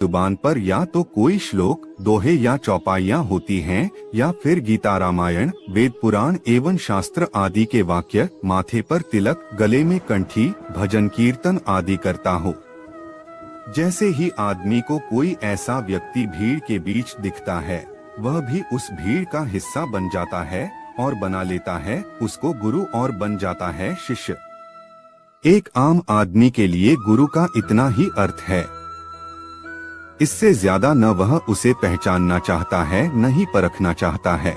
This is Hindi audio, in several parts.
जुबान पर या तो कोई श्लोक, दोहे या चौपाइयाँ होती हैं, या फिर गीता, रामायण, वेद पुराण एवं शास्त्र आदि के वाक्य, माथे पर तिलक, गले में कंठी, भजन कीर्तन आदि करता हो। जैसे ही आदमी को कोई ऐसा व्यक्ति भीड़ के बीच दिखता है, वह भी उस भीड़ का हिस्सा बन जाता है और बना लेता है उसको गुरु और बन जाता है शिष्य। एक आम आदमी के लिए गुरु का इतना ही अर्थ है, इससे ज्यादा न वह उसे पहचानना चाहता है न ही परखना चाहता है।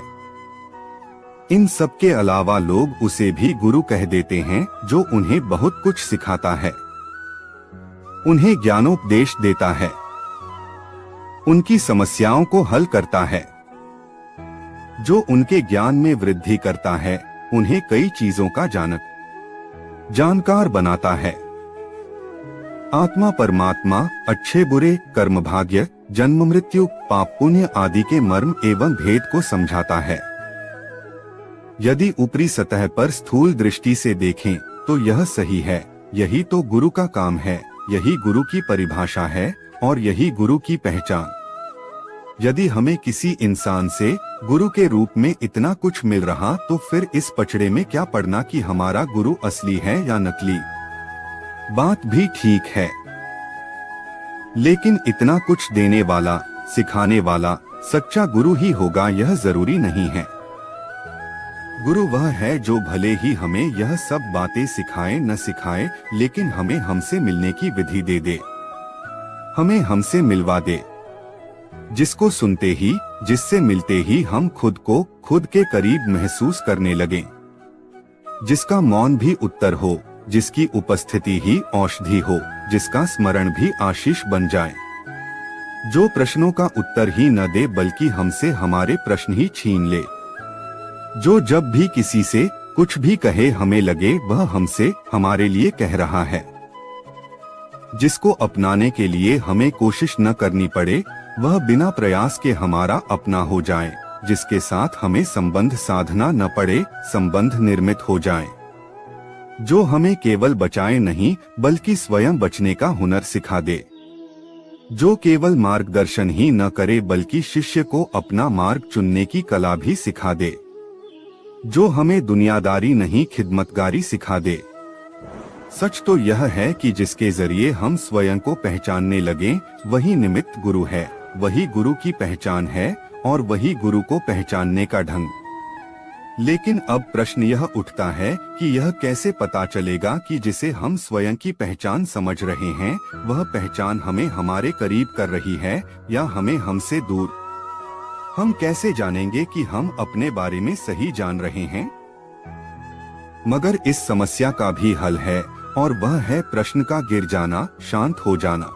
इन सब के अलावा लोग उसे भी गुरु कह देते हैं, जो उन्हें बहुत कुछ सिखाता है, उन्हें ज्ञानोपदेश देता है, उनकी समस्याओं को हल करता है, जो उनके ज्ञान में वृद्धि करता है, उन्हें कई चीजों का जानकार बनाता है। आत्मा परमात्मा, अच्छे बुरे, कर्म भाग्य, जन्म मृत्यु, पाप पुण्य आदि के मर्म एवं भेद को समझाता है। यदि ऊपरी सतह पर स्थूल दृष्टि से देखें तो यह सही है, यही तो गुरु का काम है, यही गुरु की परिभाषा है और यही गुरु की पहचान। यदि हमें किसी इंसान से गुरु के रूप में इतना कुछ मिल रहा, तो फिर इस पचड़े में क्या पड़ना कि हमारा गुरु असली है या नकली। बात भी ठीक है, लेकिन इतना कुछ देने वाला, सिखाने वाला सच्चा गुरु ही होगा यह जरूरी नहीं है। गुरु वह है जो भले ही हमें यह सब बातें सिखाए न सिखाए, लेकिन हमें हमसे मिलने की विधि दे दे, हमें हमसे मिलवा दे, जिसको सुनते ही, जिससे मिलते ही हम खुद को खुद के करीब महसूस करने लगें, जिसका मौन भी उत्तर हो, जिसकी उपस्थिति ही औषधि हो, जिसका स्मरण भी आशीष बन जाए, जो प्रश्नों का उत्तर ही न दे बल्कि हमसे हमारे प्रश्न ही छीन ले, जो जब भी किसी से कुछ भी कहे हमें लगे वह हमसे हमारे लिए कह रहा है, जिसको अपनाने के लिए हमें कोशिश न करनी पड़े, वह बिना प्रयास के हमारा अपना हो जाए, जिसके साथ हमें संबंध साधना न पड़े, संबंध निर्मित हो जाए, जो हमें केवल बचाए नहीं बल्कि स्वयं बचने का हुनर सिखा दे, जो केवल मार्गदर्शन ही न करे बल्कि शिष्य को अपना मार्ग चुनने की कला भी सिखा दे, जो हमें दुनियादारी नहीं खिदमतगारी सिखा दे। सच तो यह है कि जिसके जरिए हम स्वयं को पहचानने लगें, वही निमित्त गुरु है, वही गुरु की पहचान है और वही गुरु को पहचानने का ढंग। लेकिन अब प्रश्न यह उठता है कि यह कैसे पता चलेगा कि जिसे हम स्वयं की पहचान समझ रहे हैं, वह पहचान हमें हमारे करीब कर रही है या हमें हमसे दूर। हम कैसे जानेंगे कि हम अपने बारे में सही जान रहे हैं? मगर इस समस्या का भी हल है, और वह है प्रश्न का गिर जाना, शांत हो जाना।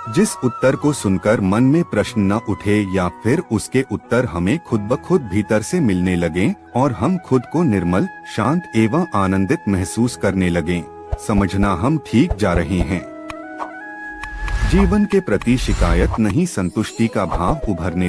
जिस उत्तर को सुनकर मन में प्रश्न न उठे या फिर उसके उत्तर हमें खुद ब खुद भीतर से मिलने लगें और हम खुद को निर्मल, शांत एवं आनंदित महसूस करने लगें, समझना हम ठीक जा रहे हैं। जीवन के प्रति शिकायत नहीं, संतुष्टि का भाव उभरने लगे।